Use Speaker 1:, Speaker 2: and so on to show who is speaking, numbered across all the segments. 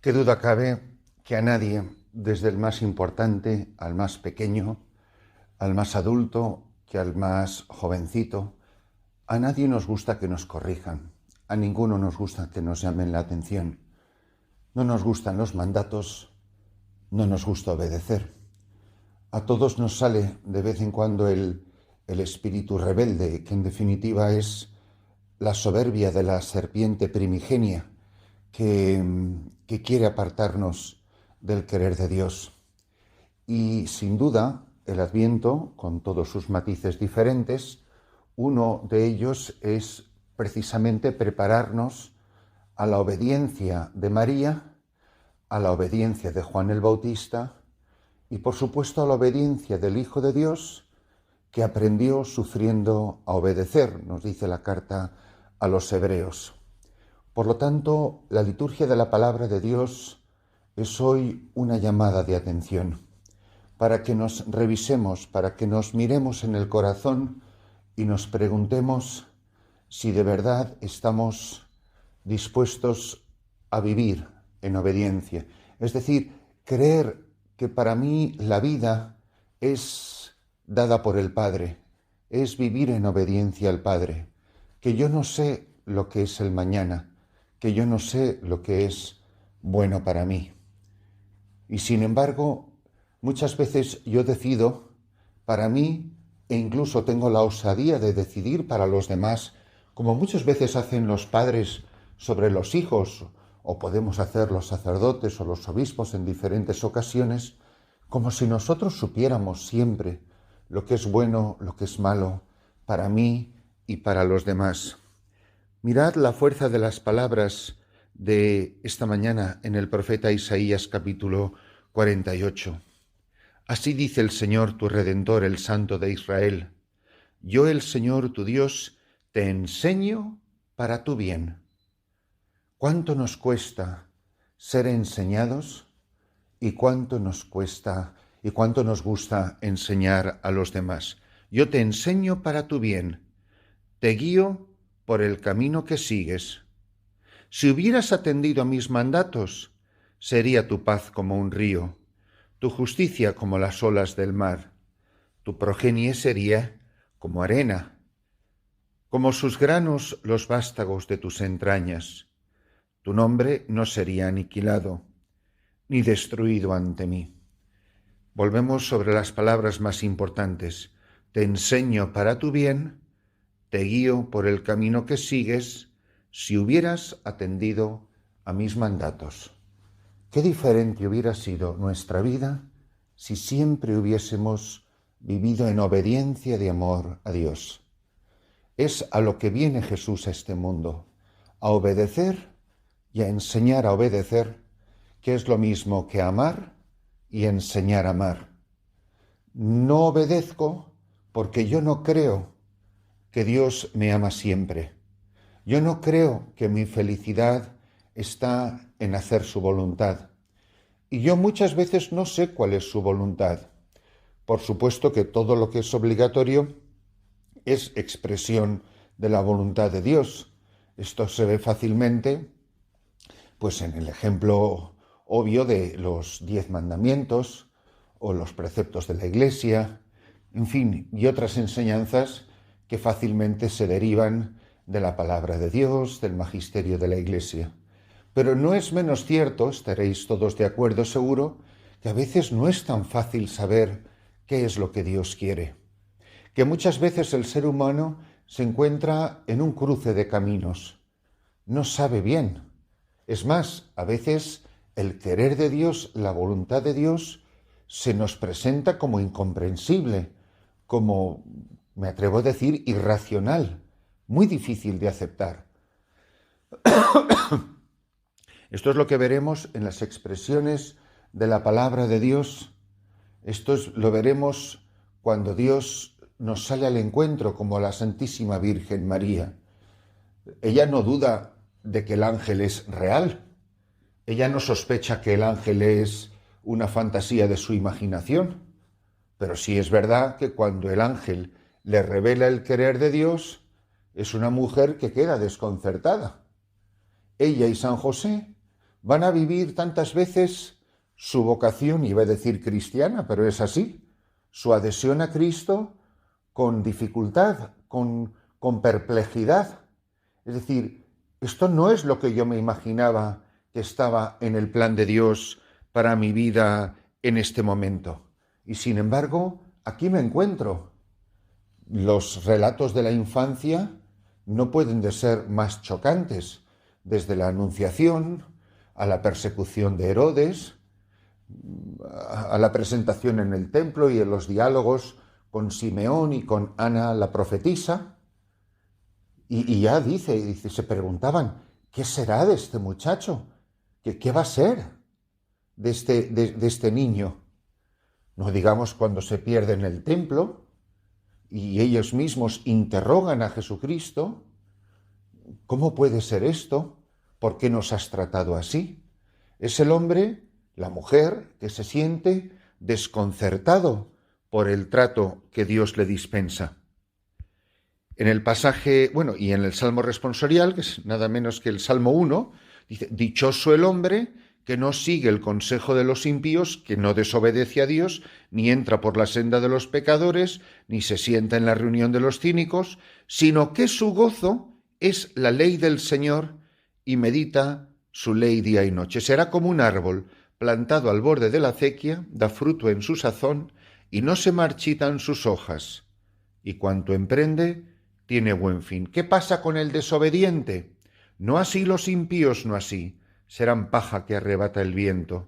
Speaker 1: Qué duda cabe que a nadie, desde el más importante al más pequeño, al más adulto que al más jovencito, a nadie nos gusta que nos corrijan, a ninguno nos gusta que nos llamen la atención. No nos gustan los mandatos, no nos gusta obedecer. A todos nos sale de vez en cuando el espíritu rebelde, que en definitiva es la soberbia de la serpiente primigenia que quiere apartarnos del querer de Dios. Y sin duda, el Adviento, con todos sus matices diferentes, uno de ellos es precisamente prepararnos a la obediencia de María, a la obediencia de Juan el Bautista y, por supuesto, a la obediencia del Hijo de Dios, que aprendió sufriendo a obedecer, nos dice la carta a los Hebreos. Por lo tanto, la liturgia de la palabra de Dios es hoy una llamada de atención, para que nos revisemos, para que nos miremos en el corazón y nos preguntemos si de verdad estamos dispuestos a vivir en obediencia. Es decir, creer que para mí la vida es dada por el Padre, es vivir en obediencia al Padre, que yo no sé lo que es el mañana, que yo no sé lo que es bueno para mí. Y sin embargo, muchas veces yo decido para mí e incluso tengo la osadía de decidir para los demás, como muchas veces hacen los padres sobre los hijos, o podemos hacer los sacerdotes o los obispos en diferentes ocasiones, como si nosotros supiéramos siempre lo que es bueno, lo que es malo, para mí y para los demás. Mirad la fuerza de las palabras de esta mañana en el profeta Isaías capítulo 48. Así dice el Señor tu Redentor, el Santo de Israel: yo, el Señor tu Dios, te enseño para tu bien. ¿Cuánto nos cuesta ser enseñados y cuánto nos cuesta y cuánto nos gusta enseñar a los demás? Yo te enseño para tu bien, te guío por el camino que sigues. Si hubieras atendido a mis mandatos, sería tu paz como un río, tu justicia como las olas del mar. Tu progenie sería como arena, como sus granos los vástagos de tus entrañas. Tu nombre no sería aniquilado, ni destruido ante mí. Volvemos sobre las palabras más importantes. Te enseño para tu bien, te guío por el camino que sigues, si hubieras atendido a mis mandatos. Qué diferente hubiera sido nuestra vida si siempre hubiésemos vivido en obediencia de amor a Dios. Es a lo que viene Jesús a este mundo, a obedecer y a enseñar a obedecer, que es lo mismo que amar y enseñar a amar. No obedezco porque yo no creo que Dios me ama siempre. Yo no creo que mi felicidad está en hacer su voluntad. Y yo muchas veces no sé cuál es su voluntad. Por supuesto que todo lo que es obligatorio es expresión de la voluntad de Dios. Esto se ve fácilmente, pues en el ejemplo obvio de los 10 mandamientos o los preceptos de la Iglesia, en fin, y otras enseñanzas que fácilmente se derivan de la palabra de Dios, del magisterio de la Iglesia. Pero no es menos cierto, estaréis todos de acuerdo seguro, que a veces no es tan fácil saber qué es lo que Dios quiere. Que muchas veces el ser humano se encuentra en un cruce de caminos. No sabe bien. Es más, a veces el querer de Dios, la voluntad de Dios, se nos presenta como incomprensible, como, me atrevo a decir, irracional, muy difícil de aceptar. Esto es lo que veremos en las expresiones de la palabra de Dios. Lo veremos cuando Dios nos sale al encuentro como la Santísima Virgen María. Ella no duda de que el ángel es real. Ella no sospecha que el ángel es una fantasía de su imaginación. Pero sí es verdad que cuando el ángel le revela el querer de Dios, es una mujer que queda desconcertada. Ella y San José van a vivir tantas veces su vocación, iba a decir cristiana, pero es así, su adhesión a Cristo con dificultad, con perplejidad. Es decir, esto no es lo que yo me imaginaba que estaba en el plan de Dios para mi vida en este momento. Y sin embargo, aquí me encuentro. Los relatos de la infancia no pueden de ser más chocantes, desde la Anunciación a la persecución de Herodes, a la presentación en el templo y en los diálogos con Simeón y con Ana la profetisa. Y ya dice, se preguntaban, ¿qué será de este muchacho? ¿Qué va a ser de este niño? No digamos cuando se pierde en el templo y ellos mismos interrogan a Jesucristo, ¿cómo puede ser esto? ¿Por qué nos has tratado así? Es el hombre, la mujer, que se siente desconcertado por el trato que Dios le dispensa. En el pasaje, y en el Salmo responsorial, que es nada menos que el Salmo 1, dice, dichoso el hombre que no sigue el consejo de los impíos, que no desobedece a Dios, ni entra por la senda de los pecadores, ni se sienta en la reunión de los cínicos, sino que su gozo es la ley del Señor y medita su ley día y noche. Será como un árbol plantado al borde de la acequia, da fruto en su sazón y no se marchitan sus hojas. Y cuanto emprende, tiene buen fin. ¿Qué pasa con el desobediente? No así los impíos, no así. Serán paja que arrebata el viento.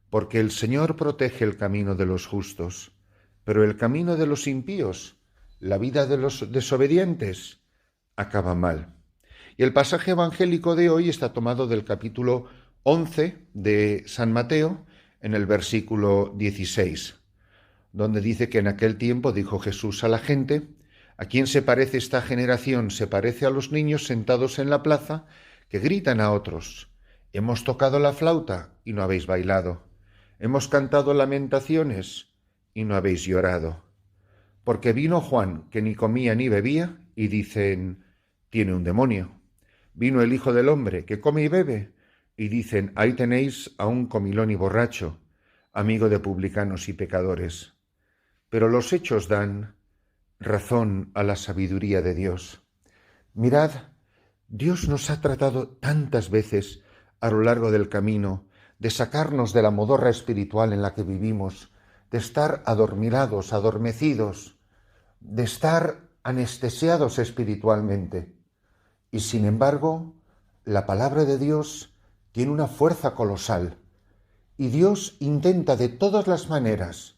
Speaker 1: Porque el Señor protege el camino de los justos, pero el camino de los impíos, la vida de los desobedientes, acaba mal. Y el pasaje evangélico de hoy está tomado del capítulo 11 de San Mateo, en el versículo 16, donde dice que en aquel tiempo dijo Jesús a la gente: ¿a quién se parece esta generación? Se parece a los niños sentados en la plaza que gritan a otros: hemos tocado la flauta y no habéis bailado, hemos cantado lamentaciones y no habéis llorado. Porque vino Juan, que ni comía ni bebía, y dicen, tiene un demonio. Vino el Hijo del Hombre, que come y bebe, y dicen, ahí tenéis a un comilón y borracho, amigo de publicanos y pecadores. Pero los hechos dan razón a la sabiduría de Dios. Mirad, Dios nos ha tratado tantas veces a lo largo del camino de sacarnos de la modorra espiritual en la que vivimos, de estar adormilados, adormecidos, de estar anestesiados espiritualmente. Y sin embargo, la palabra de Dios tiene una fuerza colosal y Dios intenta de todas las maneras.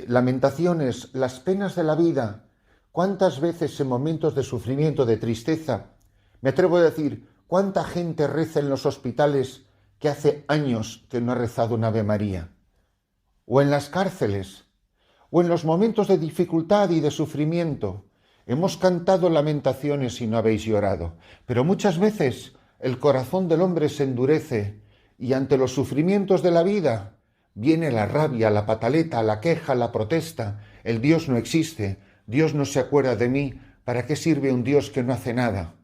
Speaker 1: Lamentaciones, las penas de la vida, cuántas veces en momentos de sufrimiento, de tristeza, me atrevo a decir, cuánta gente reza en los hospitales que hace años que no ha rezado un Ave María, o en las cárceles, o en los momentos de dificultad y de sufrimiento. Hemos cantado lamentaciones y no habéis llorado, pero muchas veces el corazón del hombre se endurece y ante los sufrimientos de la vida viene la rabia, la pataleta, la queja, la protesta. El Dios no existe, Dios no se acuerda de mí, ¿para qué sirve un Dios que no hace nada?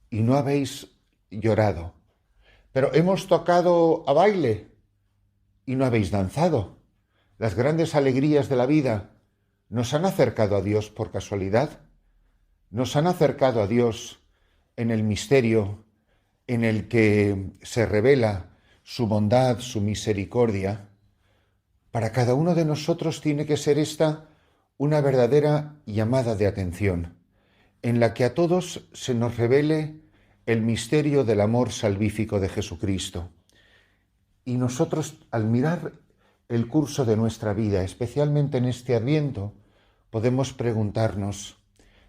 Speaker 1: Y no habéis llorado. Pero hemos tocado a baile y no habéis danzado. Las grandes alegrías de la vida nos han acercado a Dios por casualidad. Nos han acercado a Dios en el misterio en el que se revela su bondad, su misericordia. Para cada uno de nosotros tiene que ser esta una verdadera llamada de atención, en la que a todos se nos revele el misterio del amor salvífico de Jesucristo. Y nosotros, al mirar el curso de nuestra vida, especialmente en este Adviento, podemos preguntarnos,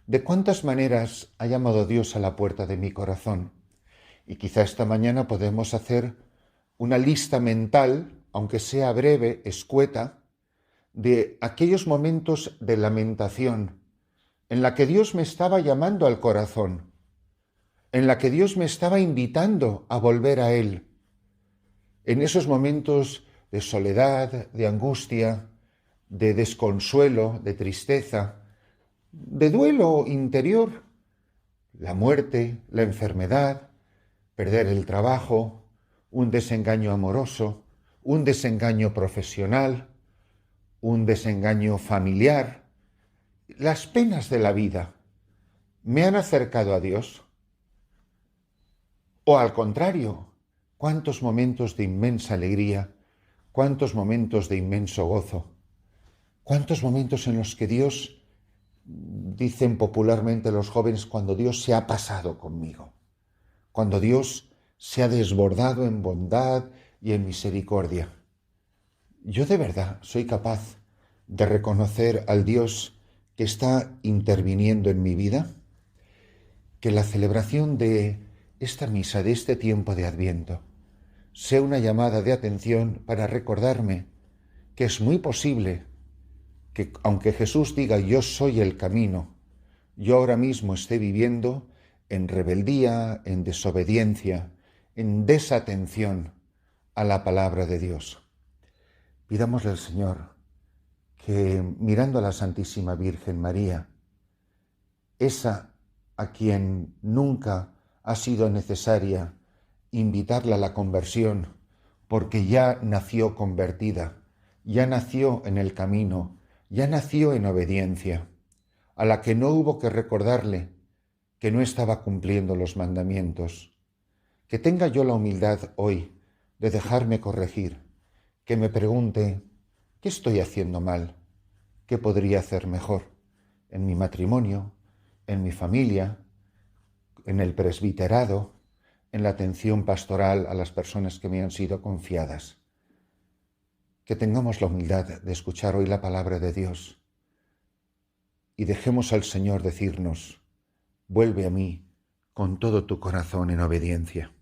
Speaker 1: ¿de cuántas maneras ha llamado Dios a la puerta de mi corazón? Y quizá esta mañana podemos hacer una lista mental, aunque sea breve, escueta, de aquellos momentos de lamentación en la que Dios me estaba llamando al corazón, en la que Dios me estaba invitando a volver a Él, en esos momentos de soledad, de angustia, de desconsuelo, de tristeza, de duelo interior, la muerte, la enfermedad, perder el trabajo, un desengaño amoroso, un desengaño profesional, un desengaño familiar. Las penas de la vida me han acercado a Dios. O al contrario, cuántos momentos de inmensa alegría, cuántos momentos de inmenso gozo, cuántos momentos en los que Dios, dicen popularmente los jóvenes, cuando Dios se ha pasado conmigo, cuando Dios se ha desbordado en bondad y en misericordia. Yo de verdad soy capaz de reconocer al Dios que está interviniendo en mi vida. Que la celebración de esta misa, de este tiempo de Adviento, sea una llamada de atención para recordarme que es muy posible que, aunque Jesús diga yo soy el camino, yo ahora mismo esté viviendo en rebeldía, en desobediencia, en desatención a la palabra de Dios. Pidámosle al Señor que, mirando a la Santísima Virgen María, esa a quien nunca ha sido necesaria invitarla a la conversión, porque ya nació convertida, ya nació en el camino, ya nació en obediencia, a la que no hubo que recordarle que no estaba cumpliendo los mandamientos. Que tenga yo la humildad hoy de dejarme corregir, que me pregunte, ¿qué estoy haciendo mal? ¿Qué podría hacer mejor en mi matrimonio, en mi familia, en el presbiterado, en la atención pastoral a las personas que me han sido confiadas? Que tengamos la humildad de escuchar hoy la palabra de Dios y dejemos al Señor decirnos, vuelve a mí con todo tu corazón en obediencia.